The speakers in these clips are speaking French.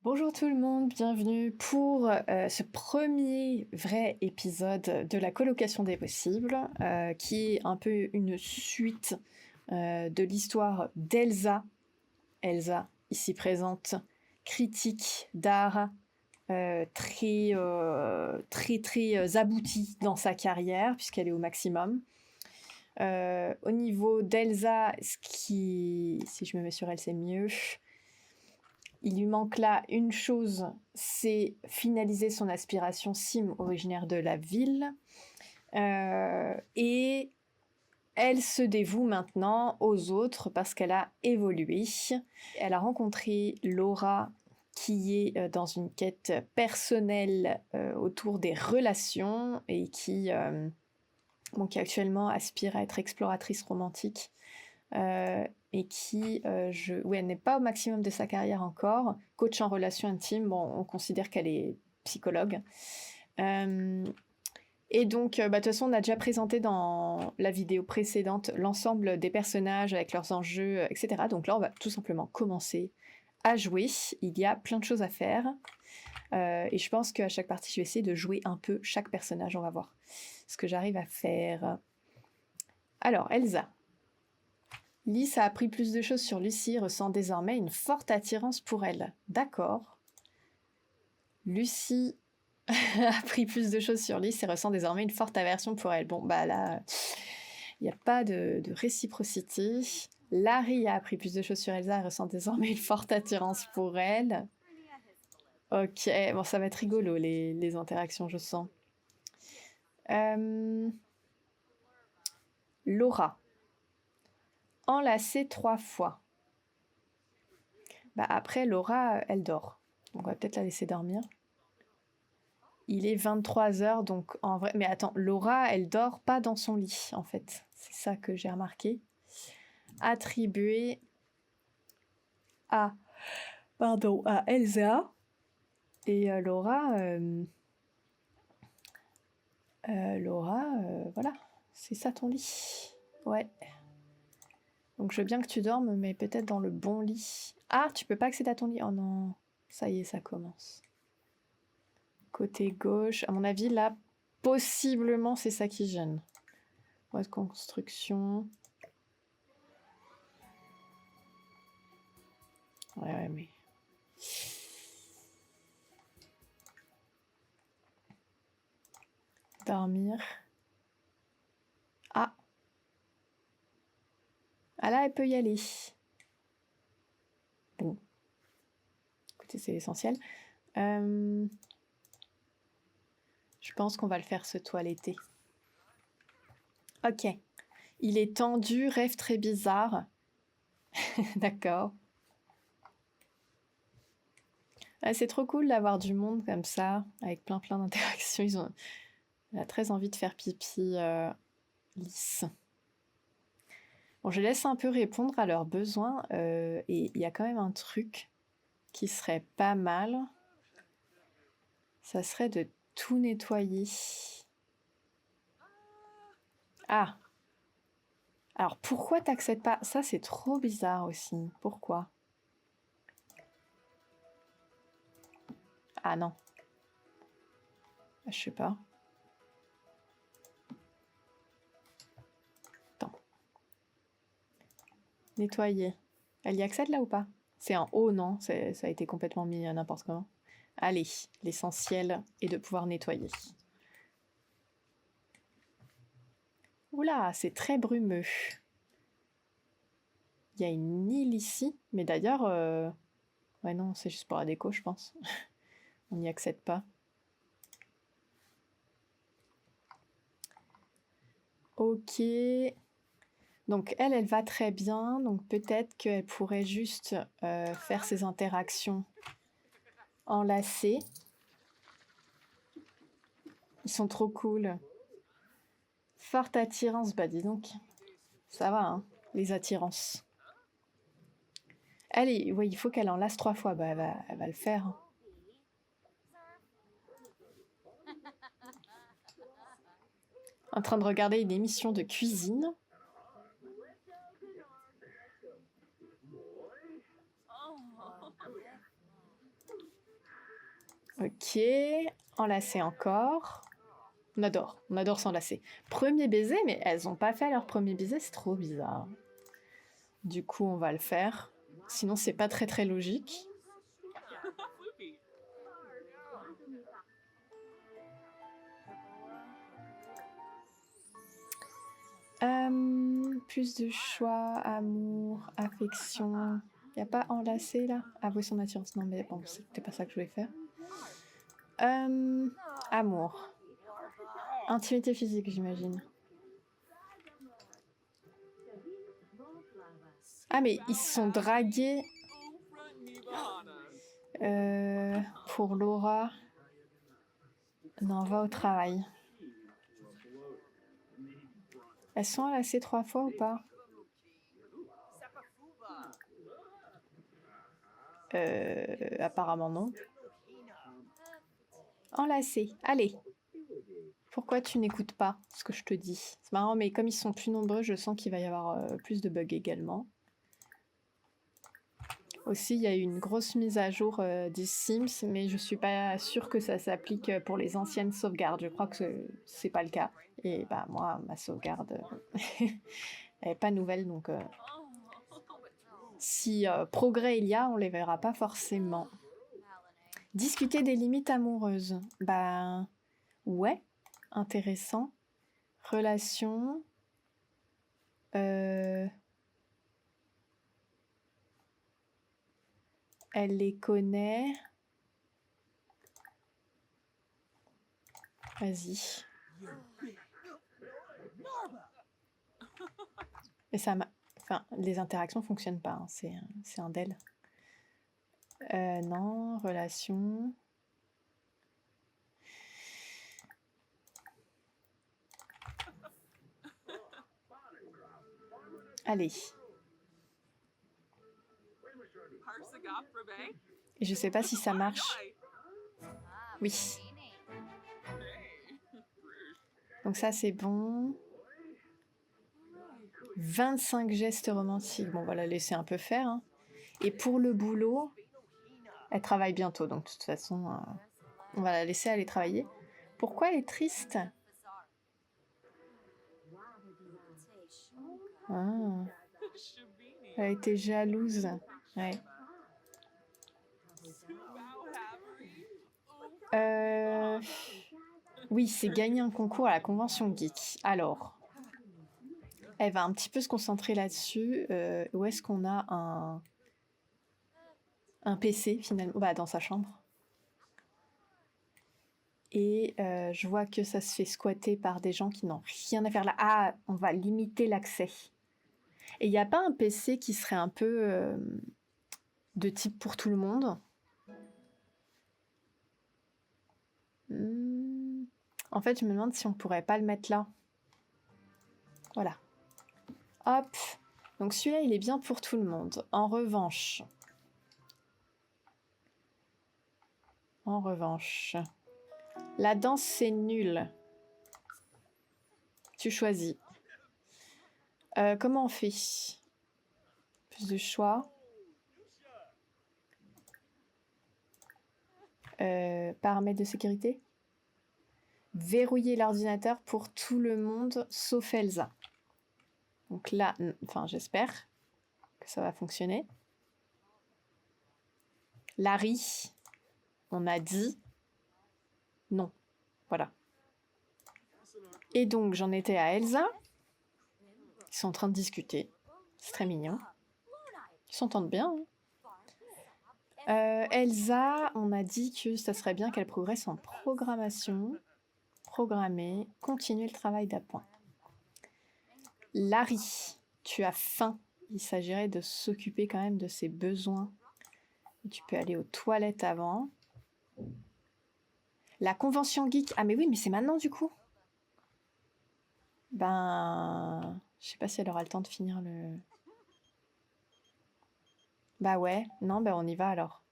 Bonjour tout le monde, bienvenue pour ce premier vrai épisode de la colocation des possibles, qui est un peu une suite de l'histoire d'Elsa. Elsa, ici présente, critique d'art, très aboutie dans sa carrière, puisqu'elle est au maximum. Au niveau d'Elsa, si je me mets sur elle, c'est mieux. Il lui manque là une chose, c'est finaliser son aspiration Sim, originaire de la ville. Et elle se dévoue maintenant aux autres parce qu'elle a évolué. Elle a rencontré Laura qui est dans une quête personnelle autour des relations et qui actuellement aspire à être exploratrice romantique. Et qui, elle n'est pas au maximum de sa carrière encore, coach en relations intimes, bon, on considère qu'elle est psychologue. Et donc, de toute façon, on a déjà présenté dans la vidéo précédente l'ensemble des personnages avec leurs enjeux, etc. Donc là, on va tout simplement commencer à jouer. Il y a plein de choses à faire. Et je pense qu'à chaque partie, je vais essayer de jouer un peu chaque personnage. On va voir ce que j'arrive à faire. Alors, Elsa. Lys a appris plus de choses sur Lucie, ressent désormais une forte attirance pour elle. D'accord. Lucie a appris plus de choses sur Lys et ressent désormais une forte aversion pour elle. Bon, bah là, il n'y a pas de réciprocité. Larry a appris plus de choses sur Elsa et ressent désormais une forte attirance pour elle. Ok, bon, ça va être rigolo, les interactions, je sens. Laura. Enlacée 3 fois. Bah après, Laura, elle dort. Donc on va peut-être la laisser dormir. Il est 23h, donc en vrai... Mais attends, Laura, elle dort pas dans son lit, en fait. C'est ça que j'ai remarqué. Attribué à Elsa. Et Laura... voilà. C'est ça ton lit. Ouais. Donc je veux bien que tu dormes, mais peut-être dans le bon lit. Ah, tu peux pas accéder à ton lit. Oh non. Ça y est, ça commence. Côté gauche. À mon avis, là, possiblement, c'est ça qui gêne. Voie de construction. Ouais, mais... Dormir. Ah. Ah là, elle peut y aller. Bon. Écoutez, c'est l'essentiel. Je pense qu'on va le faire se toiletter. Ok. Il est tendu, rêve très bizarre. D'accord. Ah, c'est trop cool d'avoir du monde comme ça, avec plein d'interactions. Elle a très envie de faire pipi lisse. Bon, je laisse un peu répondre à leurs besoins. Et il y a quand même un truc qui serait pas mal. Ça serait de tout nettoyer. Ah. Alors, pourquoi t'acceptes pas? Ça, c'est trop bizarre aussi. Pourquoi? Ah non. Je sais pas. Attends. Nettoyer. Elle y accède là ou pas? C'est en haut, non? Ça a été complètement mis n'importe comment. Allez, l'essentiel est de pouvoir nettoyer. Oula, c'est très brumeux. Il y a une île ici, mais d'ailleurs... Ouais, non, c'est juste pour la déco, je pense. On n'y accède pas. Ok. Donc elle va très bien. Donc peut-être qu'elle pourrait juste faire ses interactions enlacées. Ils sont trop cool. Forte attirance, bah dis donc. Ça va, hein, les attirances. Allez, oui, il faut qu'elle enlace 3 fois. Bah elle va le faire. Hein. En train de regarder une émission de cuisine. Ok, enlacer encore. On adore s'enlacer. Premier baiser, mais elles ont pas fait leur premier baiser, c'est trop bizarre. Du coup, on va le faire. Sinon, c'est pas très très logique. Plus de choix, amour, affection. Y a pas enlacer là? Avouer son attirance. Non, mais bon, c'était pas ça que je voulais faire. Amour. Intimité physique, j'imagine. Ah, mais ils se sont dragués. Pour Laura. Non, va au travail. Elles sont enlacées 3 fois ou pas? Apparemment non. Enlacées. Allez. Pourquoi tu n'écoutes pas ce que je te dis? C'est marrant, mais comme ils sont plus nombreux, je sens qu'il va y avoir plus de bugs également. Aussi, il y a eu une grosse mise à jour des Sims, mais je suis pas sûre que ça s'applique pour les anciennes sauvegardes. Je crois que c'est pas le cas. Et bah moi, ma sauvegarde, elle est pas nouvelle, donc si progrès il y a, on les verra pas forcément. Discuter des limites amoureuses. Bah ouais, intéressant. Relation. Elle les connaît. Vas-y. Et ça m'a... Enfin, les interactions fonctionnent pas, hein. C'est un d'elles. Non, relation. Allez. Et je sais pas si ça marche. Oui. Donc ça, c'est bon. 25 gestes romantiques. Bon, on va la laisser un peu faire. Hein. Et pour le boulot, elle travaille bientôt. Donc, de toute façon, on va la laisser aller travailler. Pourquoi elle est triste? Ah. Elle a été jalouse. Ouais. Oui, c'est gagner un concours à la convention geek. Alors, elle va un petit peu se concentrer là-dessus. Où est-ce qu'on a un PC finalement? Bah, dans sa chambre. Et je vois que ça se fait squatter par des gens qui n'ont rien à faire là. Ah, on va limiter l'accès. Et il n'y a pas un PC qui serait un peu de type pour tout le monde? En fait, je me demande si on pourrait pas le mettre là. Voilà. Hop. Donc celui-là, il est bien pour tout le monde. En revanche, la danse, c'est nul. Tu choisis. Comment on fait? Plus de choix. Paramètres de sécurité. Verrouiller l'ordinateur pour tout le monde sauf Elsa. Donc là, enfin j'espère que ça va fonctionner. Larry, on a dit non. Voilà. Et donc j'en étais à Elsa. Ils sont en train de discuter. C'est très mignon. Ils s'entendent bien. Hein. Elsa, on a dit que ça serait bien qu'elle progresse en programmation. Programmer, continuer le travail d'appoint. Larry, tu as faim. Il s'agirait de s'occuper quand même de ses besoins. Et tu peux aller aux toilettes avant. La convention geek. Ah mais oui, mais c'est maintenant du coup. Ben... Je sais pas si elle aura le temps de finir le... Bah ouais. Non, ben on y va alors.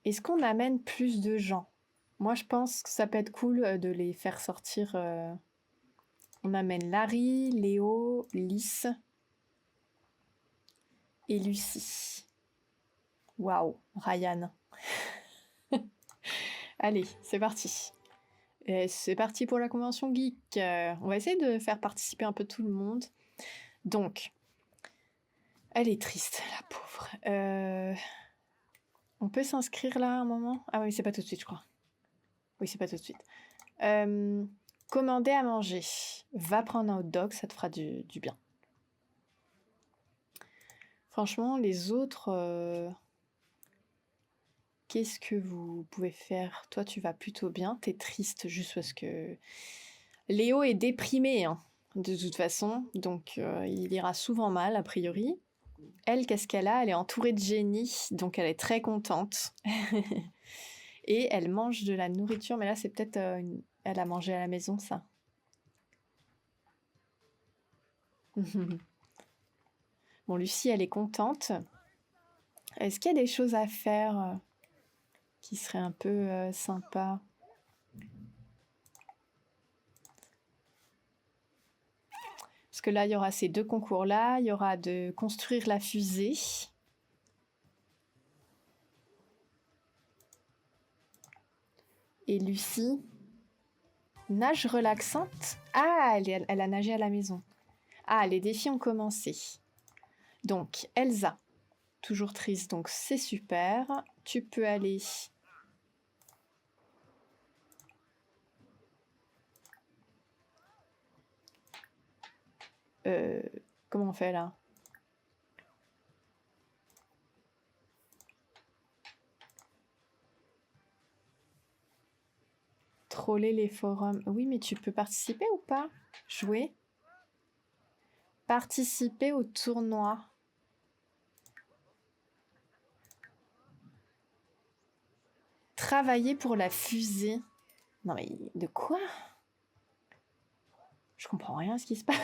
Est-ce qu'on amène plus de gens? Moi, je pense que ça peut être cool de les faire sortir. On amène Larry, Léo, Lys et Lucie. Waouh, Ryan. Allez, c'est parti. Et c'est parti pour la convention geek. On va essayer de faire participer un peu tout le monde. Donc, elle est triste, la pauvre. On peut s'inscrire là un moment? Ah oui, c'est pas tout de suite, je crois. Oui, c'est pas tout de suite. Commander à manger. Va prendre un hot dog, ça te fera du bien. Franchement, les autres... Qu'est-ce que vous pouvez faire? Toi, tu vas plutôt bien. T'es triste juste parce que... Léo est déprimé, hein, de toute façon. Donc, il ira souvent mal, a priori. Elle, qu'est-ce qu'elle a? Elle est entourée de génies, donc elle est très contente. Et elle mange de la nourriture, mais là, c'est peut-être... Elle a mangé à la maison, ça. Bon, Lucie, elle est contente. Est-ce qu'il y a des choses à faire qui seraient un peu sympas? Parce que là, il y aura ces deux concours-là. Il y aura de construire la fusée. Et Lucie, nage relaxante. Ah, elle a nagé à la maison. Ah, les défis ont commencé. Donc, Elsa, toujours triste, donc c'est super. Tu peux aller... comment on fait là? Troller les forums. Oui, mais tu peux participer ou pas? Jouer? Participer au tournoi. Travailler pour la fusée. Non mais de quoi? Je comprends rien à ce qui se passe.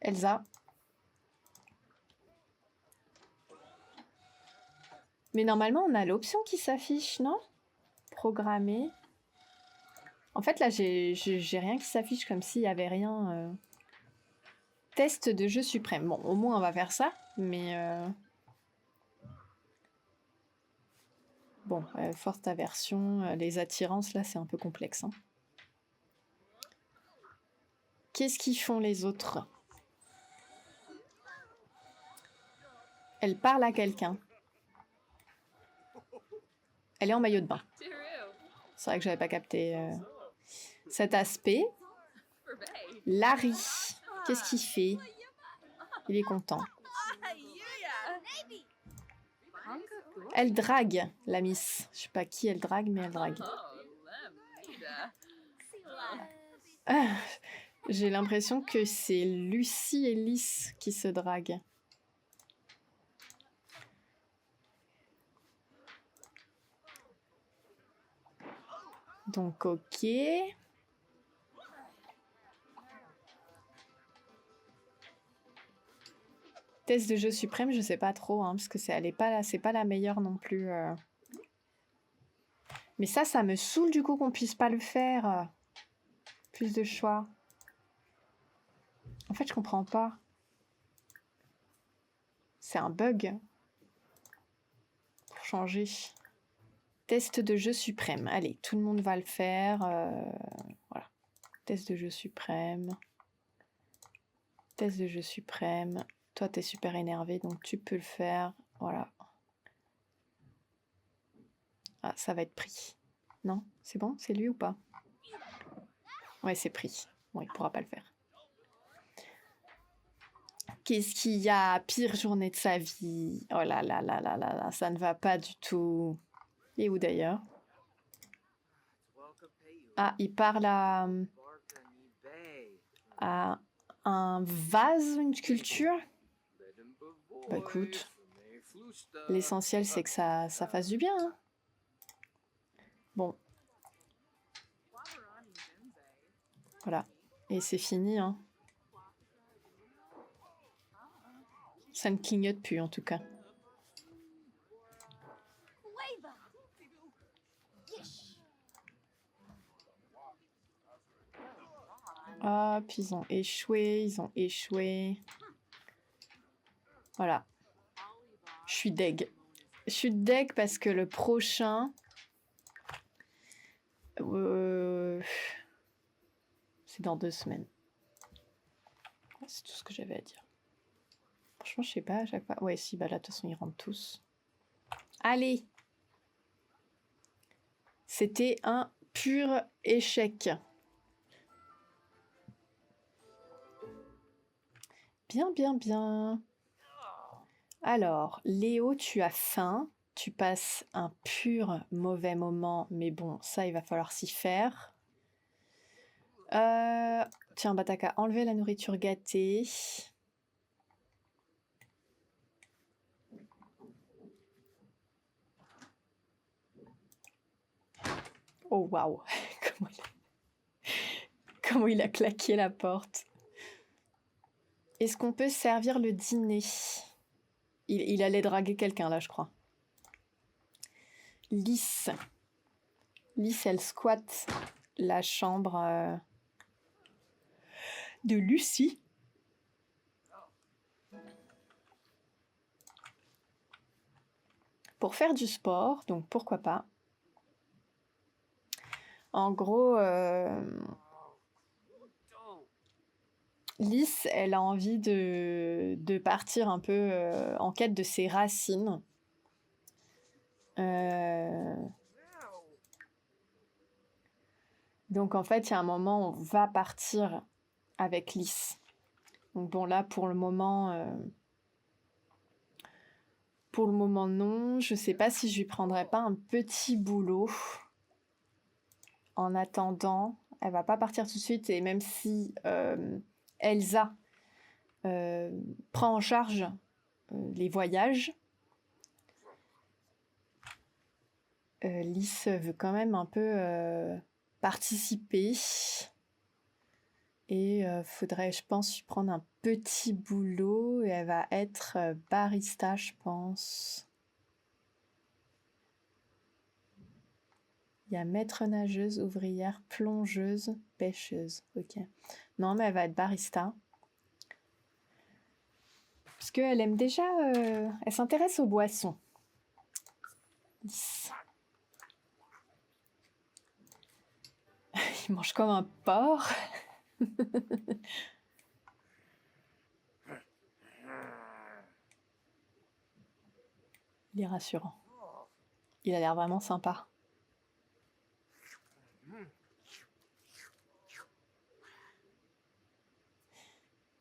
Elsa. Mais normalement, on a l'option qui s'affiche, non? Programmer. En fait, là, j'ai rien qui s'affiche comme s'il y avait rien. Test de jeu suprême. Bon, au moins, on va faire ça. Mais... Bon, forte aversion. Les attirances, là, c'est un peu complexe. Hein. Qu'est-ce qu'ils font les autres? Elle parle à quelqu'un. Elle est en maillot de bain. C'est vrai que j'avais pas capté cet aspect. Larry, qu'est-ce qu'il fait? Il est content. Elle drague, la miss. Je sais pas qui elle drague, mais elle drague. Ah, j'ai l'impression que c'est Lucie et Lys qui se draguent. Donc, ok. Test de jeu suprême, je sais pas trop, hein, parce que c'est pas la meilleure non plus. Mais ça me saoule du coup qu'on puisse pas le faire. Plus de choix. En fait, je comprends pas. C'est un bug. Pour changer. Test de jeu suprême. Allez, tout le monde va le faire. Voilà. Test de jeu suprême. Test de jeu suprême. Toi, t'es super énervé, donc tu peux le faire. Voilà. Ah, ça va être pris. Non? C'est bon? C'est lui ou pas? Ouais, c'est pris. Bon, il pourra pas le faire. Qu'est-ce qu'il y a? Pire journée de sa vie. Oh là là là là là là, ça ne va pas du tout. Et où d'ailleurs? Ah, il parle à un vase, une sculpture? Bah écoute, l'essentiel c'est que ça fasse du bien. Hein. Bon. Voilà. Et c'est fini. Hein. Ça ne clignote plus en tout cas. Ah, puis ils ont échoué. Voilà. Je suis deg. Je suis deg parce que le prochain... c'est dans 2 semaines. C'est tout ce que j'avais à dire. Franchement, je sais pas à chaque fois. Ouais, si, bah là, de toute façon, ils rentrent tous. Allez! C'était un pur échec. Bien, bien, bien. Alors, Léo, tu as faim. Tu passes un pur mauvais moment, mais bon, ça, il va falloir s'y faire. Tiens, bah t'as qu'à enlever la nourriture gâtée. Oh, waouh! Comment il a claqué la porte. Est-ce qu'on peut servir le dîner? Il allait draguer quelqu'un, là, je crois. Lys. Lys, elle squatte la chambre de Lucie. Pour faire du sport, donc pourquoi pas. En gros, Lys, elle a envie de partir un peu en quête de ses racines. Donc en fait, il y a un moment, on va partir avec Lys. Donc bon, là, pour le moment, non. Je sais pas si je lui prendrais pas un petit boulot. En attendant, elle va pas partir tout de suite. Et même si Elsa prend en charge les voyages, Lys veut quand même un peu participer. Et faudrait, je pense, lui prendre un petit boulot. Et elle va être barista, je pense. Il y a maître nageuse, ouvrière, plongeuse, pêcheuse. Ok. Non, mais elle va être barista. Parce qu'elle aime déjà... elle s'intéresse aux boissons. Il mange comme un porc. Il est rassurant. Il a l'air vraiment sympa.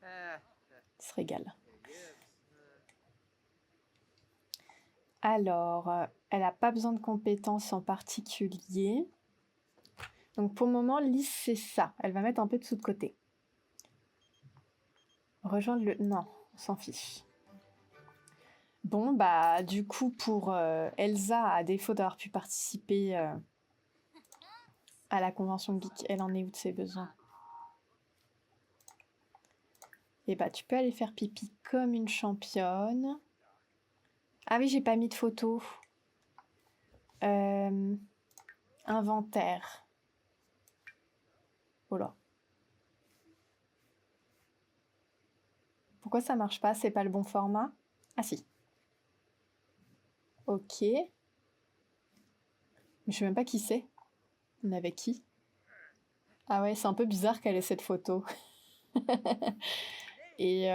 Il se régale. Alors, elle n'a pas besoin de compétences en particulier. Donc pour le moment, Lys, c'est ça. Elle va mettre un peu de sous de côté. Rejoindre le... Non, on s'en fiche. Bon, bah du coup, pour Elsa, à défaut d'avoir pu participer à la convention geek, elle en est où de ses besoins? Et bah tu peux aller faire pipi comme une championne. Ah oui, j'ai pas mis de photo. Inventaire. Oh là. Pourquoi ça marche pas? C'est pas le bon format? Ah si. Ok. Mais je sais même pas qui c'est. On est avec qui? Ah ouais, c'est un peu bizarre qu'elle ait cette photo. Et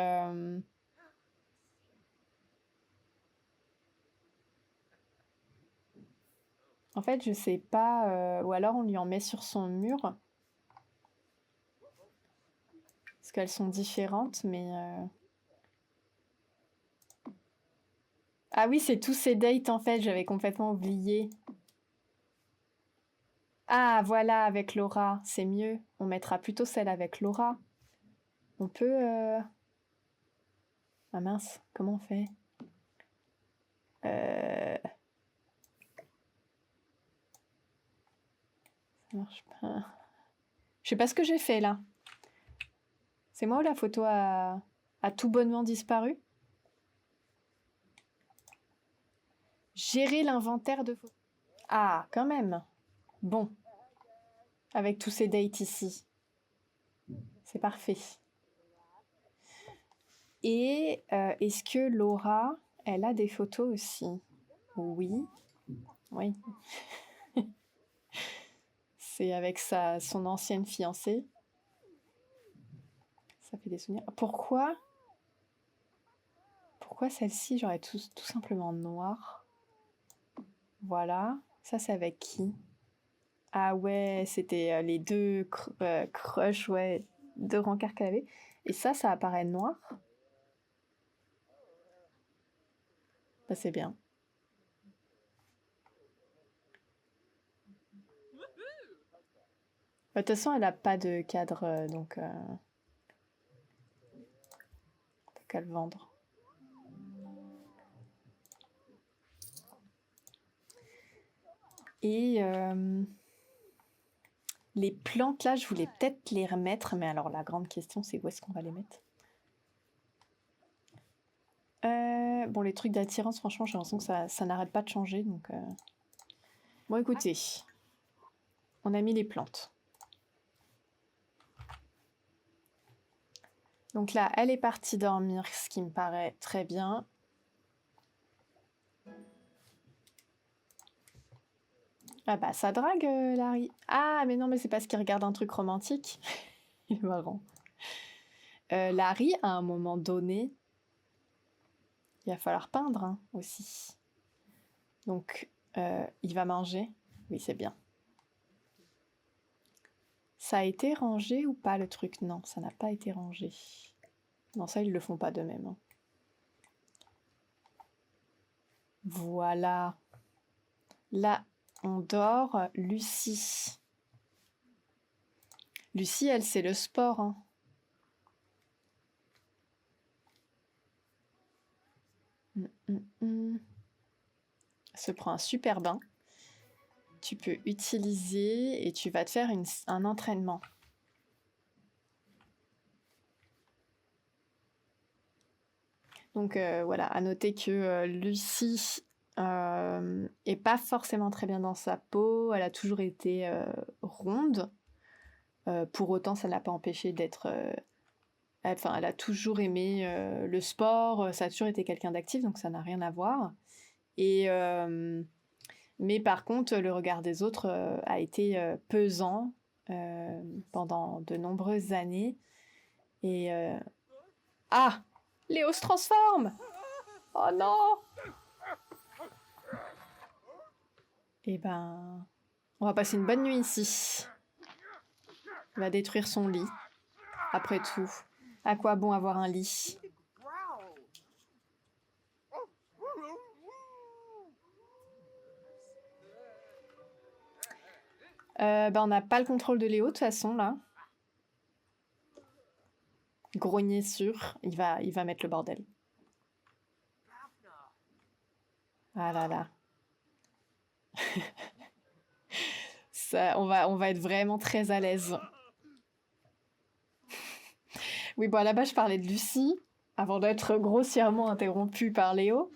en fait, je sais pas... ou alors on lui en met sur son mur. Parce qu'elles sont différentes, mais... Ah oui, c'est tous ces dates en fait, j'avais complètement oublié. Ah voilà, avec Laura, c'est mieux. On mettra plutôt celle avec Laura. On peut... Ah mince, comment on fait? Ça marche pas. Je sais pas ce que j'ai fait là. C'est moi ou la photo a tout bonnement disparu? Gérer l'inventaire de photos. Ah, quand même. Bon. Avec tous ces dates ici. C'est parfait. Et est-ce que Laura, elle a des photos aussi? Oui. Oui. C'est avec son ancienne fiancée. Ça fait des souvenirs. Pourquoi celle-ci, j'aurais tout simplement noir? Voilà. Ça, c'est avec qui? Ah ouais, c'était les deux crushs, ouais, deux rencarts qu'elle avait. Et ça apparaît noir. Bah, c'est bien. De toute façon, elle n'a pas de cadre, donc pas qu'à le vendre. Et les plantes là, je voulais peut-être les remettre, mais alors la grande question, c'est où est-ce qu'on va les mettre? Bon, les trucs d'attirance, franchement, j'ai l'impression que ça n'arrête pas de changer, donc... Bon, écoutez, on a mis les plantes. Donc là, elle est partie dormir, ce qui me paraît très bien. Ah bah, ça drague, Larry. Ah, mais non, mais c'est parce qu'il regarde un truc romantique. Il est marrant. Larry, à un moment donné, il va falloir peindre hein, aussi. Donc, il va manger. Oui, c'est bien. Ça a été rangé ou pas le truc? Non, ça n'a pas été rangé. Non, ça, ils le font pas d'eux-mêmes. Hein. Voilà. Là, on dort. Lucie. Lucie, elle, c'est le sport. Hein. Elle se prend un super bain. Tu peux utiliser et tu vas te faire un entraînement. Donc voilà, à noter que Lucie est pas forcément très bien dans sa peau, elle a toujours été ronde. Pour autant, ça ne l'a pas empêché d'être... Enfin, elle a toujours aimé le sport, ça a toujours été quelqu'un d'actif, donc ça n'a rien à voir. Et, mais par contre, le regard des autres a été pesant pendant de nombreuses années. Et... Ah! Léo se transforme! Oh non! Eh ben... On va passer une bonne nuit ici. Il va détruire son lit. Après tout, à quoi bon avoir un lit? On n'a pas le contrôle de Léo de toute façon là. Grogner sûr, il va mettre le bordel. Ah là là. Ça, on va être vraiment très à l'aise. Oui, bon, là-bas, je parlais de Lucie, avant d'être grossièrement interrompue par Léo.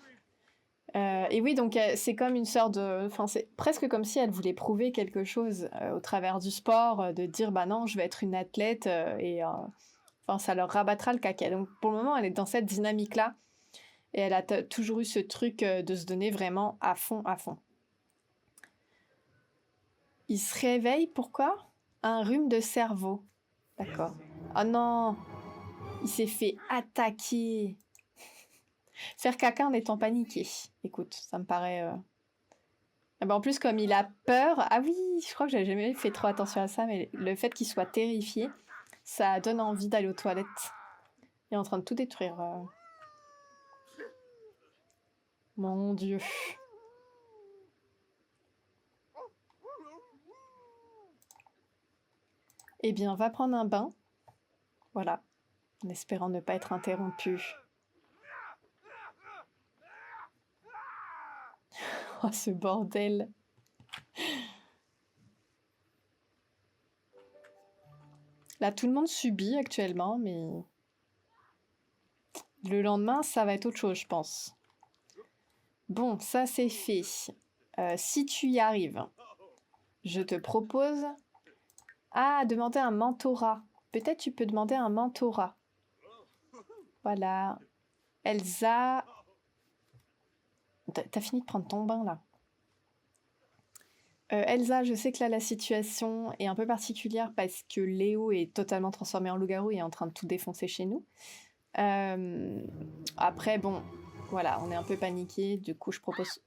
Et oui, donc c'est comme une sorte de... Enfin, c'est presque comme si elle voulait prouver quelque chose au travers du sport, de dire, bah non, je vais être une athlète, enfin, ça leur rabattra le caca. Donc pour le moment, elle est dans cette dynamique-là, et elle a toujours eu ce truc de se donner vraiment à fond, à fond. Il se réveille, pourquoi? Un rhume de cerveau. D'accord. Oh non! Il s'est fait attaquer. Faire caca en étant paniqué. Écoute, ça me paraît... Ah bah en plus, comme il a peur... Ah oui, je crois que j'avais jamais fait trop attention à ça, mais le fait qu'il soit terrifié, ça donne envie d'aller aux toilettes. Il est en train de tout détruire. Mon Dieu. Eh bien, va prendre un bain. Voilà. En espérant ne pas être interrompu. Oh, ce bordel. Là, tout le monde subit actuellement, mais... Le lendemain, ça va être autre chose, je pense. Bon, ça c'est fait. Si tu y arrives, je te propose... Ah, demander un mentorat. Peut-être tu peux demander un mentorat. Voilà. Elsa... t'as fini de prendre ton bain, là. Elsa, je sais que là, la situation est un peu particulière parce que Léo est totalement transformé en loup-garou et est en train de tout défoncer chez nous. Après, bon, voilà, on est un peu paniqué. Du coup, je propose...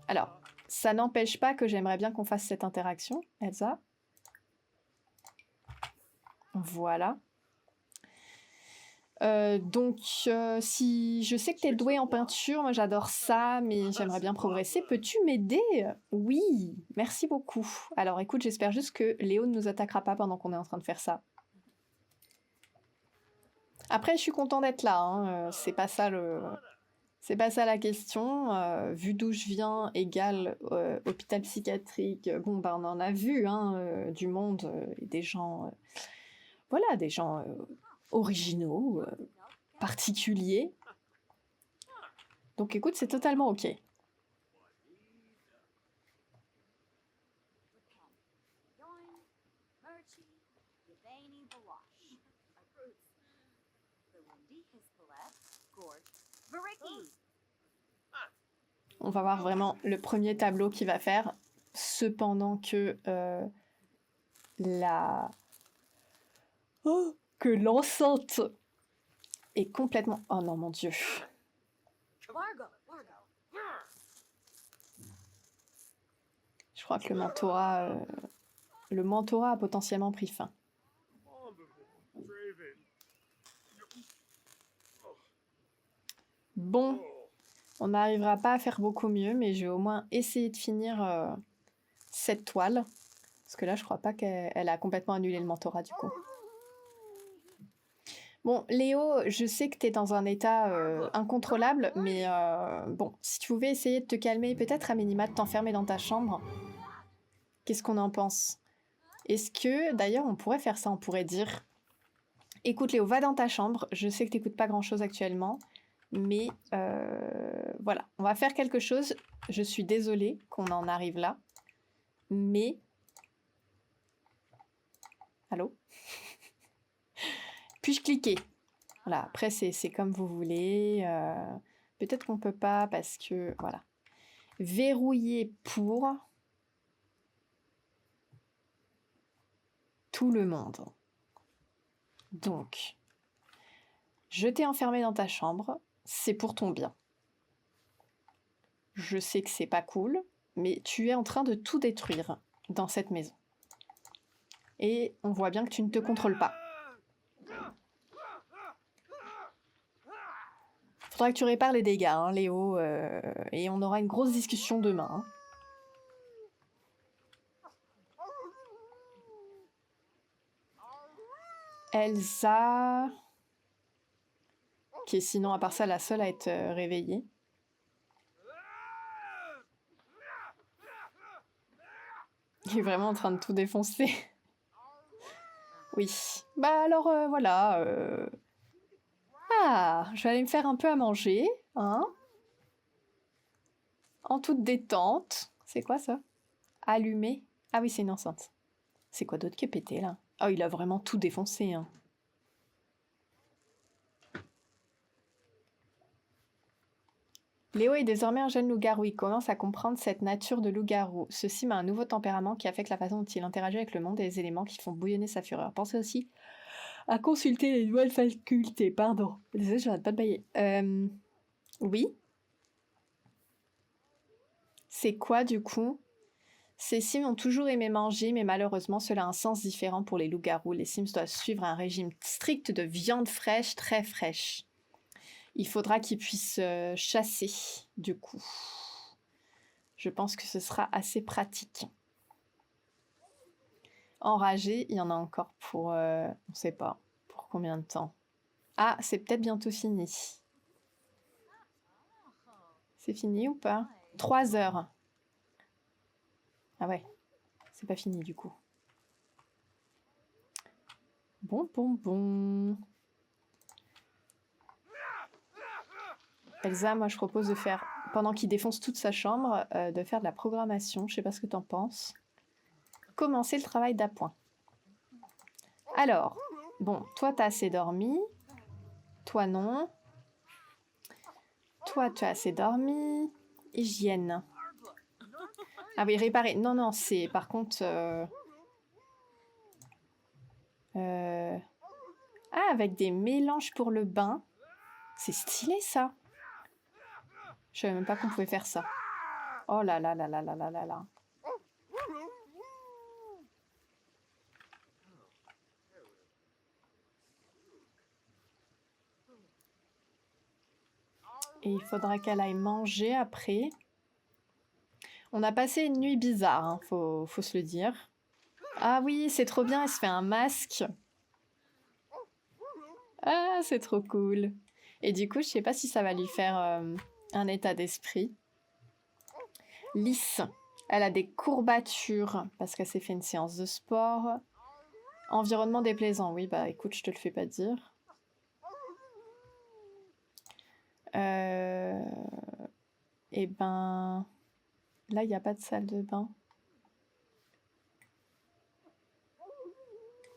Alors, ça n'empêche pas que j'aimerais bien qu'on fasse cette interaction, Elsa. Voilà. Donc, si je sais que t'es douée en peinture, moi j'adore ça, mais j'aimerais bien progresser. Peux-tu m'aider? Oui, merci beaucoup. Alors écoute, j'espère juste que Léo ne nous attaquera pas pendant qu'on est en train de faire ça. Après, je suis content d'être là, hein. C'est pas ça la question. Vu d'où je viens, égale hôpital psychiatrique. Bon, bah on en a vu, hein, du monde et des gens, voilà, des gens originaux, particuliers. Donc écoute, c'est totalement ok. On va voir vraiment le premier tableau qu'il va faire, cependant que que l'enceinte est complètement... Oh non, mon Dieu. Je crois que le mentorat a potentiellement pris fin. Bon, on n'arrivera pas à faire beaucoup mieux, mais je vais au moins essayer de finir cette toile. Parce que là, je crois pas qu'elle a complètement annulé le mentorat, du coup. Bon, Léo, je sais que t'es dans un état incontrôlable, mais bon, si tu pouvais essayer de te calmer, peut-être à minima de t'enfermer dans ta chambre. Qu'est-ce qu'on en pense? Est-ce que, d'ailleurs, on pourrait faire ça, on pourrait dire... Écoute Léo, va dans ta chambre, je sais que t'écoutes pas grand-chose actuellement, mais voilà, on va faire quelque chose. Je suis désolée qu'on en arrive là, mais... Allô? Puis-je cliquer? Voilà, après c'est comme vous voulez. Peut-être qu'on peut pas parce que... Voilà. Verrouiller pour... tout le monde. Donc, je t'ai enfermé dans ta chambre, c'est pour ton bien. Je sais que c'est pas cool, mais tu es en train de tout détruire dans cette maison. Et on voit bien que tu ne te contrôles pas. Faudra que tu répares les dégâts, hein, Léo, et on aura une grosse discussion demain. Hein. Elsa... qui est sinon, à part ça, la seule à être réveillée. Il est vraiment en train de tout défoncer. Oui. Bah alors, voilà. Ah, je vais aller me faire un peu à manger, hein. En toute détente. C'est quoi, ça? Allumé. Ah oui, c'est une enceinte. C'est quoi d'autre qui est pété, là? Oh, il a vraiment tout défoncé, hein. Léo est désormais un jeune loup-garou. Il commence à comprendre cette nature de loup-garou. Ceci met un nouveau tempérament qui affecte la façon dont il interagit avec le monde et les éléments qui font bouillonner sa fureur. Pensez aussi à consulter les nouvelles facultés. Pardon. Désolée, j'arrête pas de bailler. Oui. C'est quoi, du coup? Ces Sims ont toujours aimé manger, mais malheureusement, cela a un sens différent pour les loups-garous. Les Sims doivent suivre un régime strict de viande fraîche, très fraîche. Il faudra qu'ils puissent chasser, du coup. Je pense que ce sera assez pratique. Enragé, il y en a encore pour... on sait pas. Pour combien de temps? Ah, c'est peut-être bientôt fini. C'est fini ou pas? 3 heures. Ah ouais. C'est pas fini, du coup. Bon. Elsa, moi je propose de faire, pendant qu'il défonce toute sa chambre, de faire de la programmation. Je sais pas ce que t'en penses. Commencer le travail d'appoint. Alors, bon, toi t'as assez dormi. Toi non. toi, tu as assez dormi. Hygiène. Ah oui, réparer. Non, non, c'est par contre... Ah, avec des mélanges pour le bain. C'est stylé, ça. Je savais même pas qu'on pouvait faire ça. Oh là là là là là là là là. Et il faudra qu'elle aille manger après. On a passé une nuit bizarre, hein, faut se le dire. Ah oui, c'est trop bien, elle se fait un masque. Ah, c'est trop cool. Et du coup, je sais pas si ça va lui faire un état d'esprit. Lisse, elle a des courbatures parce qu'elle s'est fait une séance de sport. Environnement déplaisant, oui, bah écoute, je te le fais pas dire. Et ben... Là, il n'y a pas de salle de bain.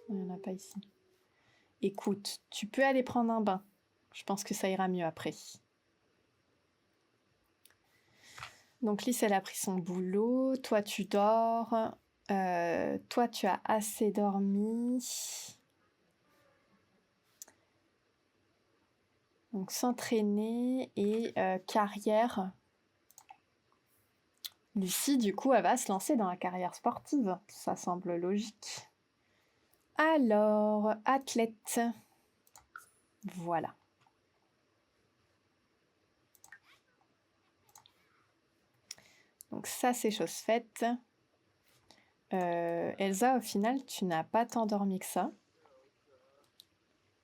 Il n'y en a pas ici. Écoute, tu peux aller prendre un bain. Je pense que ça ira mieux après. Donc Lys, elle a pris son boulot. Toi, tu dors. Toi, tu as assez dormi. Donc s'entraîner et carrière. Lucie, du coup, elle va se lancer dans la carrière sportive. Ça semble logique. Alors, athlète. Voilà. Donc ça, c'est chose faite. Elsa, au final, tu n'as pas tant dormi que ça.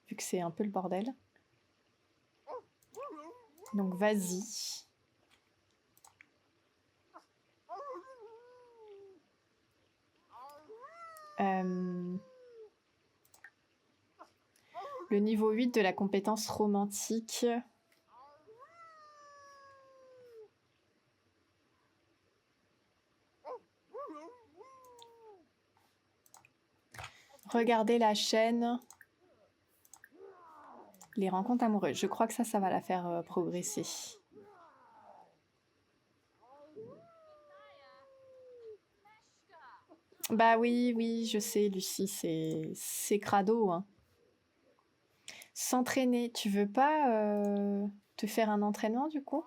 Vu que c'est un peu le bordel. Donc vas-y. Le niveau 8 de la compétence romantique. Regardez la chaîne. Les rencontres amoureuses. Je crois que ça va la faire progresser. Bah oui, oui, je sais, Lucie, c'est crado, hein. S'entraîner, tu veux pas te faire un entraînement, du coup?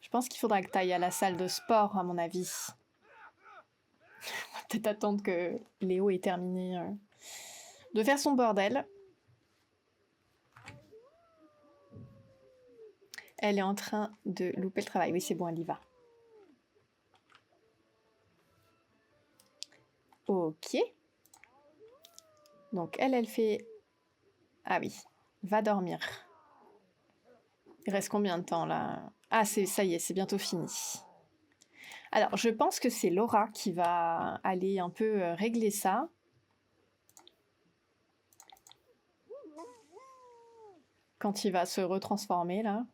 Je pense qu'il faudra que tu ailles à la salle de sport, à mon avis. On va peut-être attendre que Léo ait terminé de faire son bordel. Elle est en train de louper le travail. Oui, c'est bon, elle y va. Ok. Donc, elle fait... Ah oui, va dormir. Il reste combien de temps, là? Ah, ça y est, c'est bientôt fini. Alors, je pense que c'est Laura qui va aller un peu régler ça. Quand il va se retransformer, là.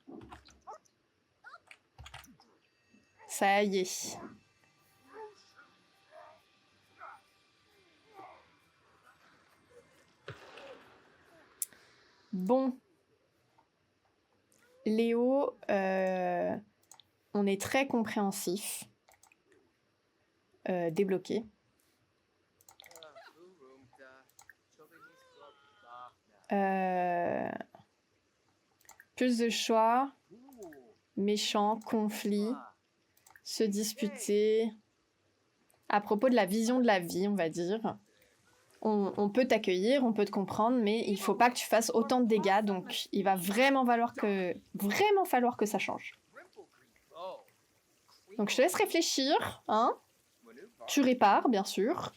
Ça y est. Bon. Léo, on est très compréhensif. Débloqué. Plus de choix. Méchant, conflit. Se disputer. À propos de la vision de la vie, on va dire. On peut t'accueillir, on peut te comprendre, mais il faut pas que tu fasses autant de dégâts, donc il va vraiment falloir que ça change. Donc je te laisse réfléchir, hein. Tu répares, bien sûr.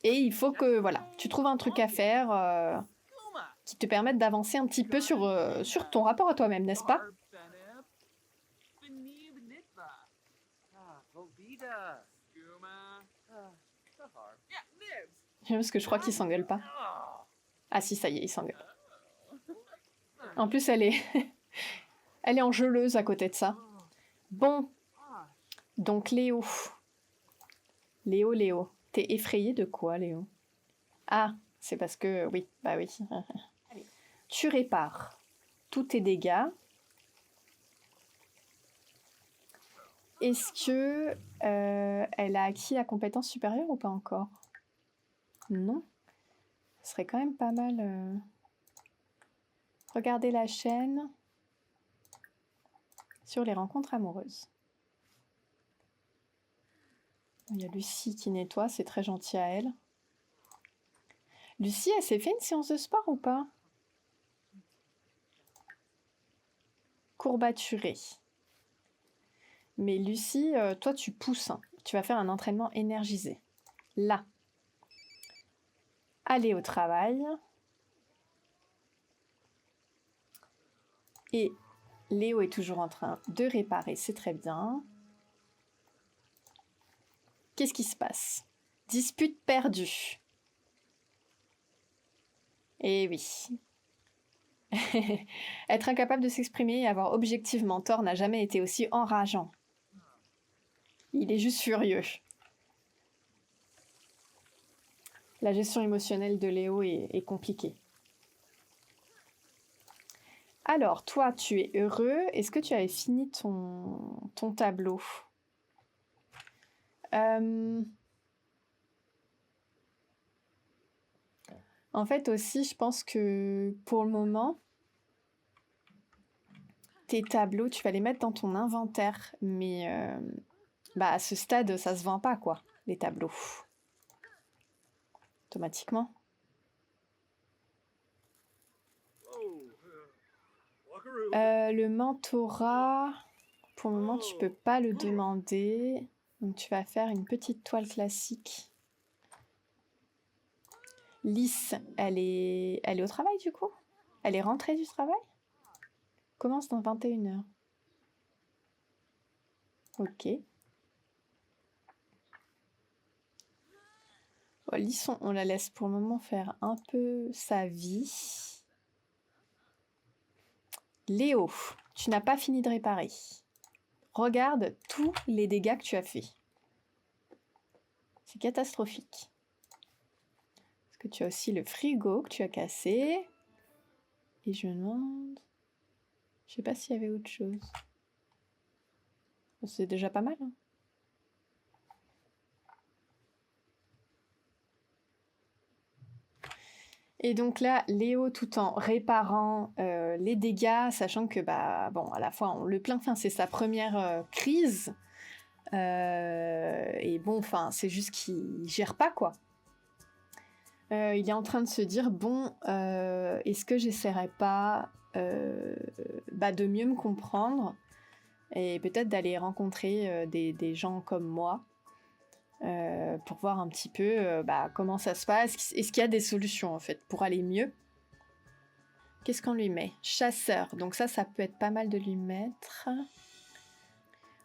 Et il faut que, voilà, tu trouves un truc à faire qui te permette d'avancer un petit peu sur ton rapport à toi-même, n'est-ce pas? Parce que je crois qu'ils s'engueulent pas. Ah si, ça y est, ils s'engueulent. En plus, elle est enjôleuse à côté de ça. Bon. Donc Léo. Léo. T'es effrayé de quoi, Léo? Ah, c'est parce que... Oui, bah oui. tu répares tous tes dégâts. Est-ce que elle a acquis la compétence supérieure ou pas encore? Non. Ce serait quand même pas mal. Regardez la chaîne sur les rencontres amoureuses. Il y a Lucie qui nettoie, c'est très gentil à elle. Lucie, elle s'est fait une séance de sport ou pas? Courbaturée. Mais Lucie, toi tu pousses, hein. Tu vas faire un entraînement énergisé. Là. Allez au travail. Et Léo est toujours en train de réparer, c'est très bien. Qu'est-ce qui se passe? Dispute perdue. Eh oui. Être incapable de s'exprimer et avoir objectivement tort n'a jamais été aussi enrageant. Il est juste furieux. La gestion émotionnelle de Léo est compliquée. Alors, toi, tu es heureux. Est-ce que tu avais fini ton tableau? En fait, aussi, je pense que pour le moment, tes tableaux, tu vas les mettre dans ton inventaire. Mais à ce stade, ça se vend pas, quoi, les tableaux. Automatiquement. Le mentorat, pour le moment, tu peux pas le demander. Donc, tu vas faire une petite toile classique. Lys, elle est au travail, du coup? Elle est rentrée du travail? Commence dans 21h. Ok. Bon, Lys, on la laisse pour le moment faire un peu sa vie. Léo, tu n'as pas fini de réparer. Regarde tous les dégâts que tu as faits. C'est catastrophique. Parce que tu as aussi le frigo que tu as cassé. Et je me demande... Je sais pas s'il y avait autre chose. Bon, c'est déjà pas mal, hein. Et donc là, Léo, tout en réparant les dégâts, sachant que, bon, à la fois, on le plaint, c'est sa première crise. Et bon, c'est juste qu'il gère pas, quoi. Il est en train de se dire, bon, est-ce que j'essaierais pas de mieux me comprendre et peut-être d'aller rencontrer des gens comme moi pour voir un petit peu comment ça se passe. Est-ce qu'il y a des solutions, en fait, pour aller mieux? Qu'est-ce qu'on lui met? Chasseur. Donc ça peut être pas mal de lui mettre.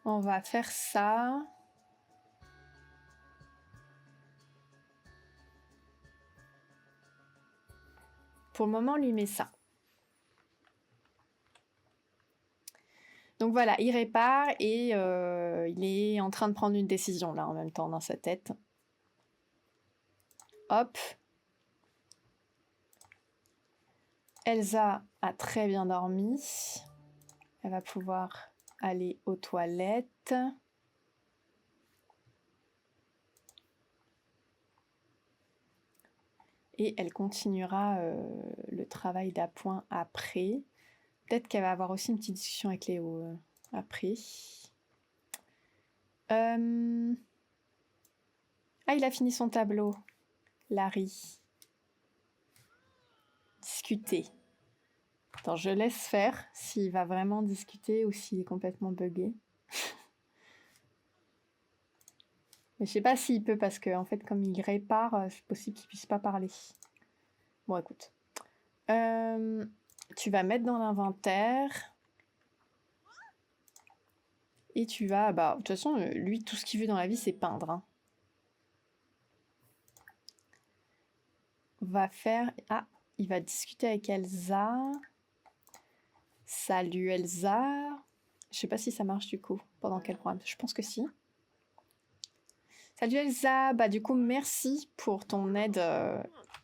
On va faire ça. Pour le moment, on lui met ça. Donc voilà, il répare et il est en train de prendre une décision là en même temps dans sa tête. Hop. Elsa a très bien dormi. Elle va pouvoir aller aux toilettes. Et elle continuera le travail d'appoint après. Peut-être qu'elle va avoir aussi une petite discussion avec Léo après. Ah, il a fini son tableau. Larry. Discuter. Attends, je laisse faire s'il va vraiment discuter ou s'il est complètement buggé. Mais je sais pas s'il peut parce que en fait comme il répare, c'est possible qu'il puisse pas parler. Bon écoute. Tu vas mettre dans l'inventaire. Et tu vas... de toute façon, lui, tout ce qu'il veut dans la vie, c'est peindre. Hein. On va faire... Ah, il va discuter avec Elsa. Salut Elsa. Je sais pas si ça marche du coup. Pendant quel programme? Je pense que si. Salut Elsa. Du coup, merci pour ton aide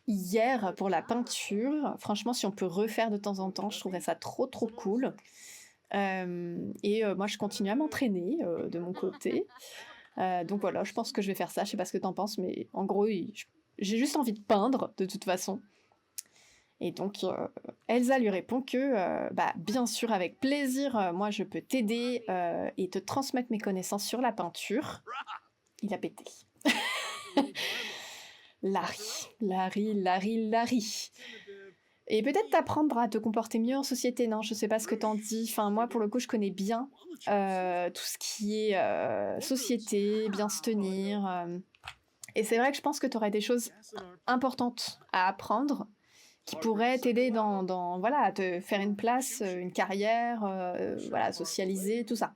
hier pour la peinture. Franchement, si on peut refaire de temps en temps, je trouverais ça trop trop cool. Moi, je continue à m'entraîner de mon côté. Donc voilà, je pense que je vais faire ça. Je sais pas ce que t'en penses, mais en gros, j'ai juste envie de peindre de toute façon. Et donc, Elsa lui répond que, bah, bien sûr, avec plaisir, moi je peux t'aider et te transmettre mes connaissances sur la peinture. Il a pété. Larry. Et peut-être t'apprendre à te comporter mieux en société, non? Je sais pas ce que t'en dis. Enfin, moi, pour le coup, je connais bien tout ce qui est société, bien se tenir. Et c'est vrai que je pense que t'aurais des choses importantes à apprendre qui pourraient t'aider voilà, à te faire une place, une carrière, voilà, socialiser, tout ça.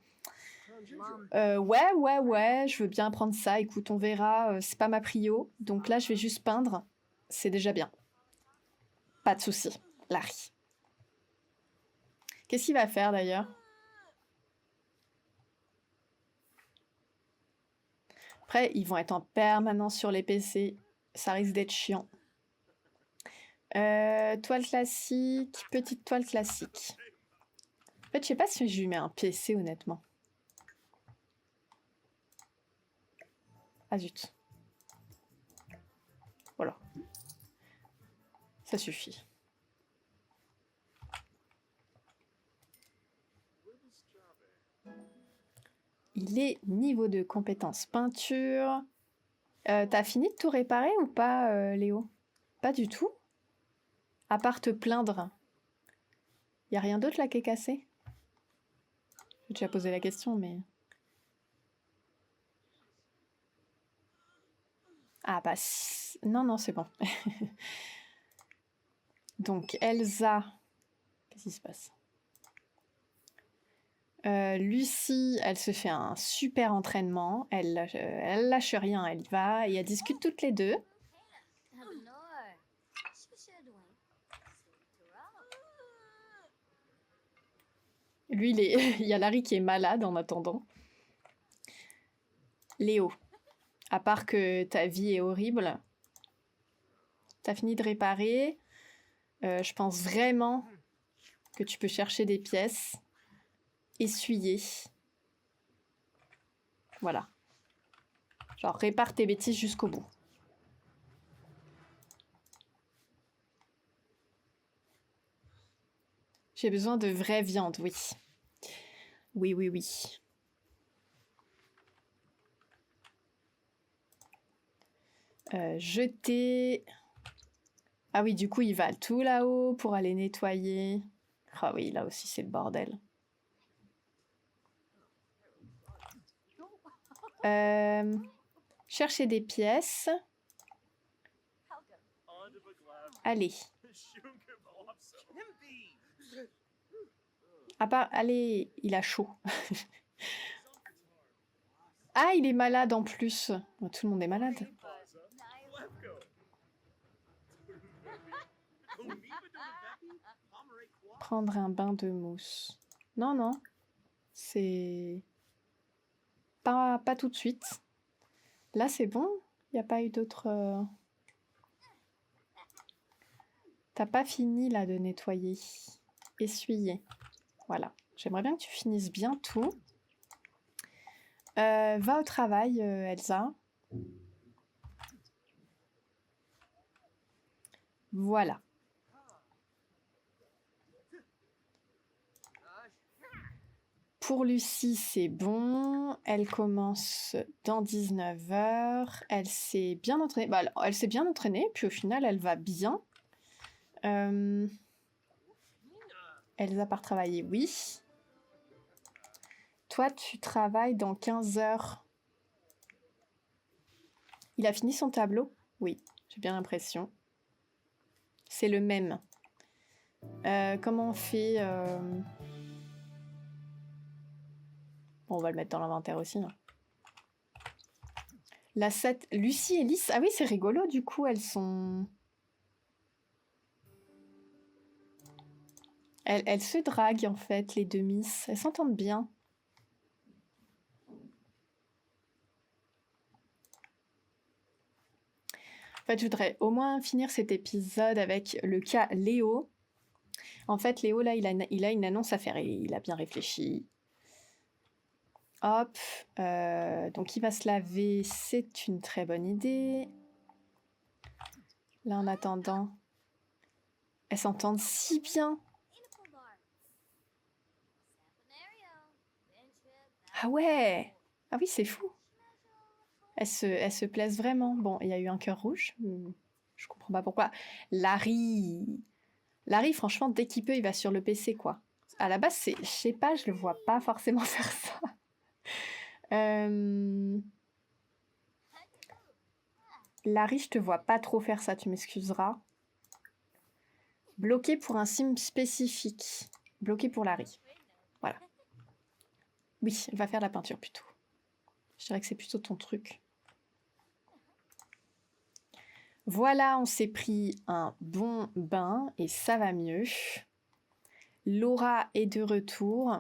Ouais, je veux bien apprendre ça. Écoute, on verra, c'est pas ma prio. Donc là, je vais juste peindre. C'est déjà bien. Pas de souci, Larry. Qu'est-ce qu'il va faire d'ailleurs? Après, ils vont être en permanence sur les PC. Ça risque d'être chiant. Toile classique, petite toile classique. En fait, je sais pas si je lui mets un PC, honnêtement. Ah zut. Voilà. Ça suffit. Il est niveau de compétence peinture. T'as fini de tout réparer ou pas, Léo? Pas du tout? À part te plaindre. Y a rien d'autre là qui est cassé? J'ai déjà posé la question, mais... Ah bah... Non, c'est bon. Donc, Elsa... Qu'est-ce qui se passe? Lucie, elle se fait un super entraînement. Elle lâche rien, elle y va. Et elles discutent toutes les deux. Lui, il y a Larry qui est malade en attendant. Léo, à part que ta vie est horrible, t'as fini de réparer. Je pense vraiment que tu peux chercher des pièces, essuyer. Voilà. Genre, répare tes bêtises jusqu'au bout. J'ai besoin de vraie viande, oui. Oui. Jeter... Ah oui, du coup, il va tout là-haut pour aller nettoyer. Ah oui, là aussi, c'est le bordel. Chercher des pièces. Allez. Ah bah, allez, il a chaud. Ah, il est malade en plus. Oh, tout le monde est malade. Prendre un bain de mousse. Non. C'est... Pas tout de suite. Là, c'est bon? Il n'y a pas eu d'autres... T'as pas fini, là, de nettoyer. Essuyer. Voilà. J'aimerais bien que tu finisses bien tout. Va au travail, Elsa. Voilà. Pour Lucie, c'est bon. Elle commence dans 19h. Elle s'est bien entraînée. Bah, elle s'est bien entraînée, puis au final, elle va bien. Elsa part travailler, oui. Toi, tu travailles dans 15 heures. Il a fini son tableau? Oui, j'ai bien l'impression. C'est le même. Comment on fait Bon, on va le mettre dans l'inventaire aussi. Hein. La 7... Lucie et Lys. Ah oui, c'est rigolo, du coup, elles sont... Elles se draguent, en fait, les deux Miss. Elles s'entendent bien. En fait, je voudrais au moins finir cet épisode avec le cas Léo. En fait, Léo, là, il a une annonce à faire et il a bien réfléchi. Hop, donc il va se laver, c'est une très bonne idée. Là, en attendant, elles s'entendent si bien. Ah ouais! Ah oui, c'est fou. Elles se plaisent vraiment. Bon, il y a eu un cœur rouge. Je comprends pas pourquoi. Larry, franchement, dès qu'il peut, il va sur le PC, quoi. À la base, je sais pas, je le vois pas forcément faire ça. Larry, je te vois pas trop faire ça, tu m'excuseras. Bloqué pour un sim spécifique. Bloqué pour Larry. Voilà. Oui, elle va faire la peinture plutôt. Je dirais que c'est plutôt ton truc. Voilà, on s'est pris un bon bain et ça va mieux. Laura est de retour.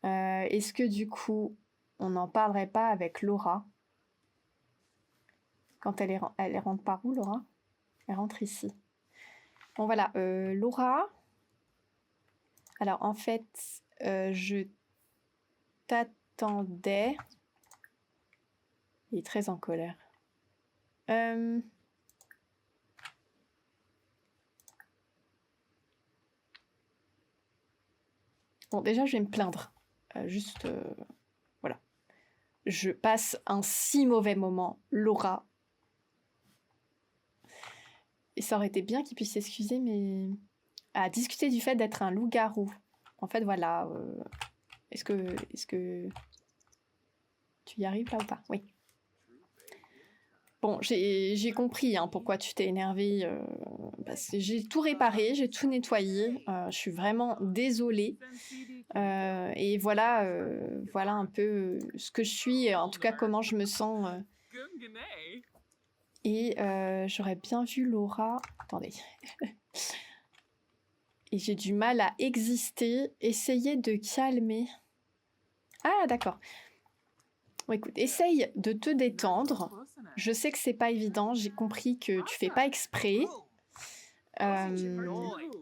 Est-ce que du coup, on n'en parlerait pas avec Laura? Quand elle rentre par où, Laura? Elle rentre ici. Bon, voilà. Laura. Alors, en fait, je t'attendais. Il est très en colère. Bon, déjà, je vais me plaindre. Voilà. Je passe un si mauvais moment, Laura. Et ça aurait été bien qu'il puisse s'excuser, mais... À discuter du fait d'être un loup-garou. En fait, voilà. Est-ce que tu y arrives là ou pas? Oui. Bon, j'ai compris hein, pourquoi tu t'es énervée. Parce que j'ai tout réparé, j'ai tout nettoyé. Je suis vraiment désolée. Et voilà, voilà un peu ce que je suis, en tout cas comment je me sens. Et j'aurais bien vu Laura. Attendez. Et j'ai du mal à exister. Essayer de calmer. Ah, d'accord. Bon, écoute, essaye de te détendre. Je sais que c'est pas évident. J'ai compris que tu fais pas exprès. Je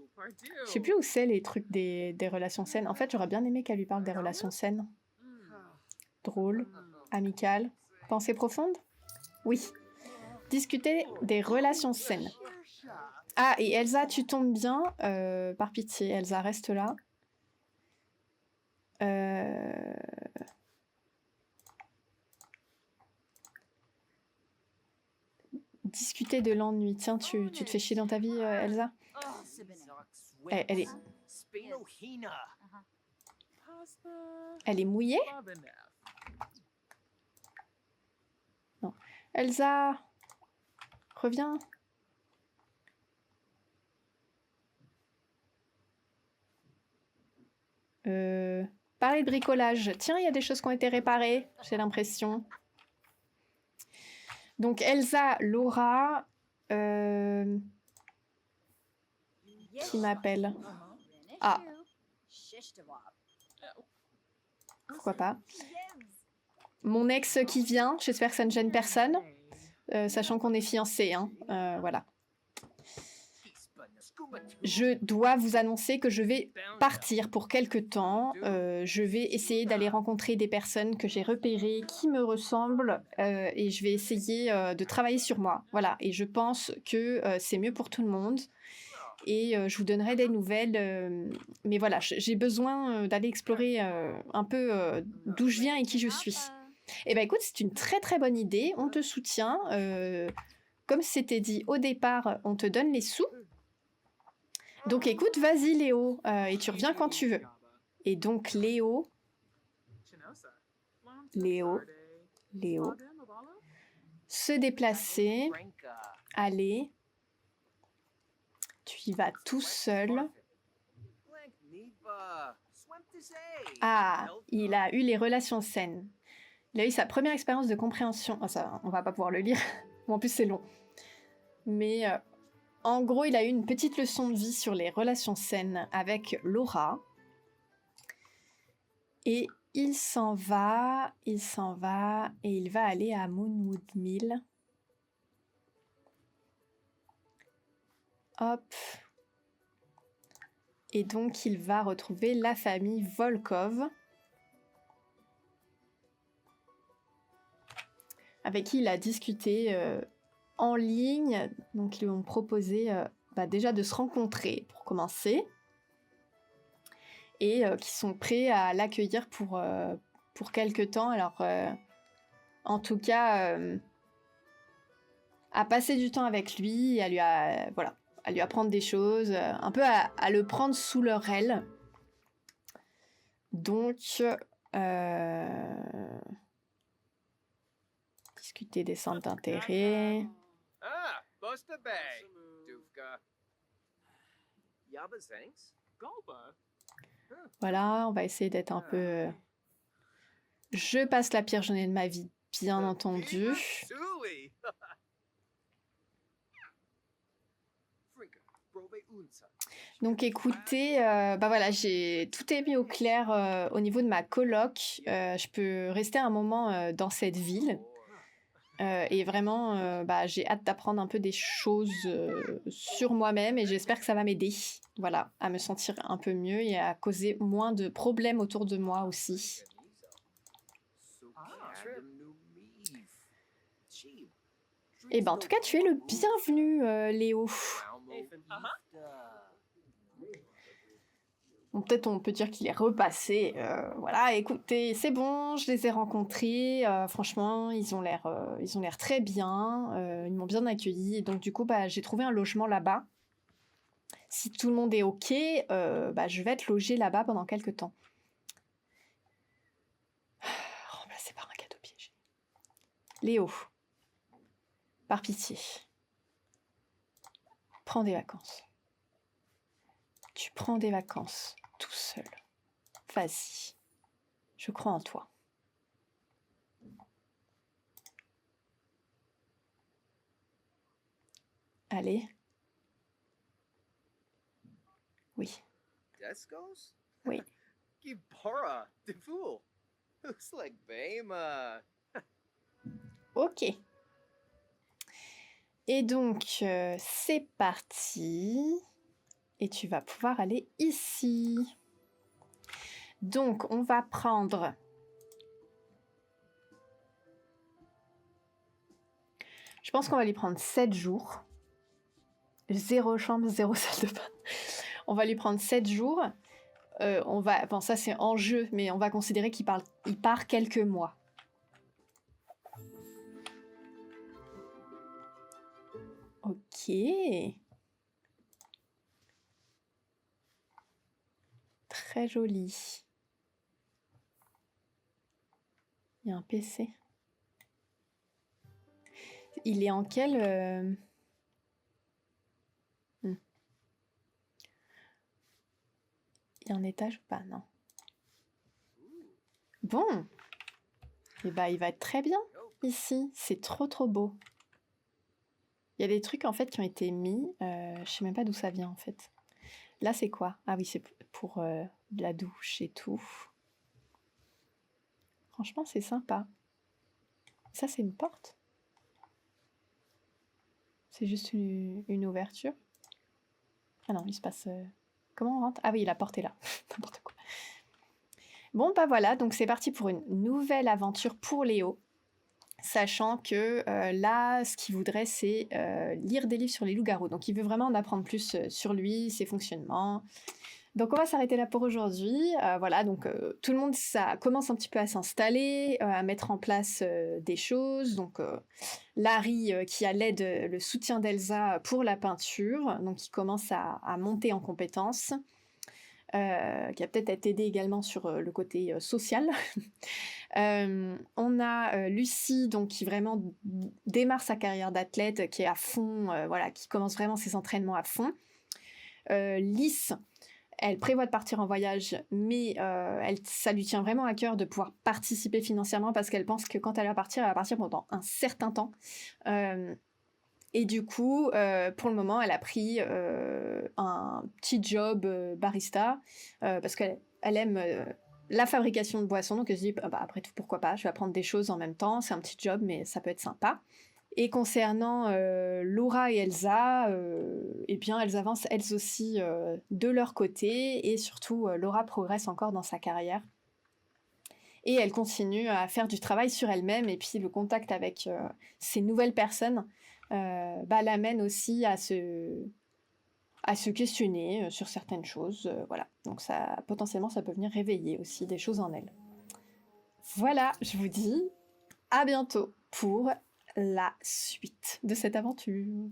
sais plus où c'est les trucs des relations saines. En fait, j'aurais bien aimé qu'elle lui parle des relations saines. Drôle, amicales, pensée profonde? Oui. Discuter des relations saines. Ah, et Elsa, tu tombes bien. Par pitié, Elsa, reste là. Discuter de l'ennui. Tiens, tu te fais chier dans ta vie, Elsa? Elle est... Elle est mouillée? Non. Elsa, reviens. Parler de bricolage. Tiens, il y a des choses qui ont été réparées, j'ai l'impression. Donc Elsa, Laura, qui m'appelle? Ah. Pourquoi pas? Mon ex qui vient, j'espère que ça ne gêne personne, sachant qu'on est fiancés, hein. Voilà. Je dois vous annoncer que je vais partir pour quelque temps. Je vais essayer d'aller rencontrer des personnes que j'ai repérées qui me ressemblent et je vais essayer de travailler sur moi. Voilà. Et je pense que c'est mieux pour tout le monde. Et je vous donnerai des nouvelles. Mais voilà, j'ai besoin d'aller explorer un peu d'où je viens et qui je suis. Eh bien écoute, c'est une très très bonne idée. On te soutient. Comme c'était dit au départ, on te donne les sous. Donc écoute, vas-y Léo, et tu reviens quand tu veux. Et donc Léo, se déplacer, aller, tu y vas tout seul. Ah, il a eu les relations saines. Il a eu sa première expérience de compréhension. Ah, ça, on va pas pouvoir le lire. En plus, c'est long. Mais en gros, il a eu une petite leçon de vie sur les relations saines avec Laura. Et il s'en va, et il va aller à Moonwood Mill. Hop. Et donc, il va retrouver la famille Volkov, avec qui il a discuté en ligne. Donc, ils lui ont proposé déjà de se rencontrer pour commencer, et qui sont prêts à l'accueillir pour quelque temps. Alors, en tout cas, à passer du temps avec lui, et à lui apprendre des choses, un peu à le prendre sous leur aile. Donc, discuter des centres d'intérêt. Ah, Buster Bay. Duvka. Yabba thanks. Golba. Voilà, on va essayer d'être un peu... Je passe la pire journée de ma vie, bien entendu. Suli. Donc écoutez, voilà, j'ai tout est mis au clair au niveau de ma coloc. Je peux rester un moment dans cette ville. Et vraiment, j'ai hâte d'apprendre un peu des choses sur moi-même, et j'espère que ça va m'aider, voilà, à me sentir un peu mieux et à causer moins de problèmes autour de moi aussi. Et ben en tout cas, tu es le bienvenu, Léo. Bon, peut-être on peut dire qu'il est repassé. Voilà, écoutez, c'est bon, je les ai rencontrés. Franchement, ils ont l'air très bien. Ils m'ont bien accueilli. Et donc du coup, j'ai trouvé un logement là-bas. Si tout le monde est OK, je vais être logée là-bas pendant quelques temps. Remplacé par un cadeau piégé. Léo, par pitié, prends des vacances. Tu prends des vacances tout seul. Vas-y, je crois en toi. Allez. Oui. Descos? Oui. Gibora, de fool. Looks like Bama. Ok. Et donc, c'est parti. Et tu vas pouvoir aller ici. Donc, on va prendre... Je pense qu'on va lui prendre 7 jours. 0 chambre, 0 salle de bain. On va lui prendre 7 jours. Bon, ça c'est en jeu, mais on va considérer qu'il part quelques mois. Ok. Très joli. Il y a un PC. Il est en quel... Il y a un étage ou pas? Non. Bon. Et il va être très bien ici. C'est trop trop beau. Il y a des trucs en fait qui ont été mis. Je sais même pas d'où ça vient en fait. Là c'est quoi? Ah oui, c'est pour la douche et tout. Franchement c'est sympa. Ça c'est une porte? C'est juste une ouverture? Ah non, il se passe... Comment on rentre? Ah oui, la porte est là. N'importe quoi. Bon voilà, donc c'est parti pour une nouvelle aventure pour Léo. Sachant que là, ce qu'il voudrait, c'est lire des livres sur les loups-garous. Donc il veut vraiment en apprendre plus sur lui, ses fonctionnements. Donc on va s'arrêter là pour aujourd'hui. Voilà, donc tout le monde ça commence un petit peu à s'installer, à mettre en place des choses. Donc Larry qui a l'aide, le soutien d'Elsa pour la peinture, donc il commence à monter en compétences. Qui va peut-être être aidé également sur le côté social. On a Lucie donc, qui vraiment démarre sa carrière d'athlète, qui est à fond, voilà, qui commence vraiment ses entraînements à fond. Lys, elle prévoit de partir en voyage, mais ça lui tient vraiment à cœur de pouvoir participer financièrement parce qu'elle pense que quand elle va partir pendant un certain temps. Et du coup, pour le moment, elle a pris un petit job barista parce qu'elle aime la fabrication de boissons. Donc elle se dit, après tout, pourquoi pas, je vais apprendre des choses en même temps. C'est un petit job, mais ça peut être sympa. Et concernant Laura et Elsa, eh bien elles avancent elles aussi de leur côté, et surtout Laura progresse encore dans sa carrière. Et elle continue à faire du travail sur elle-même, et puis le contact avec ces nouvelles personnes l'amène aussi à se questionner sur certaines choses. Voilà. Donc potentiellement, ça peut venir réveiller aussi des choses en elle. Voilà, je vous dis à bientôt pour la suite de cette aventure.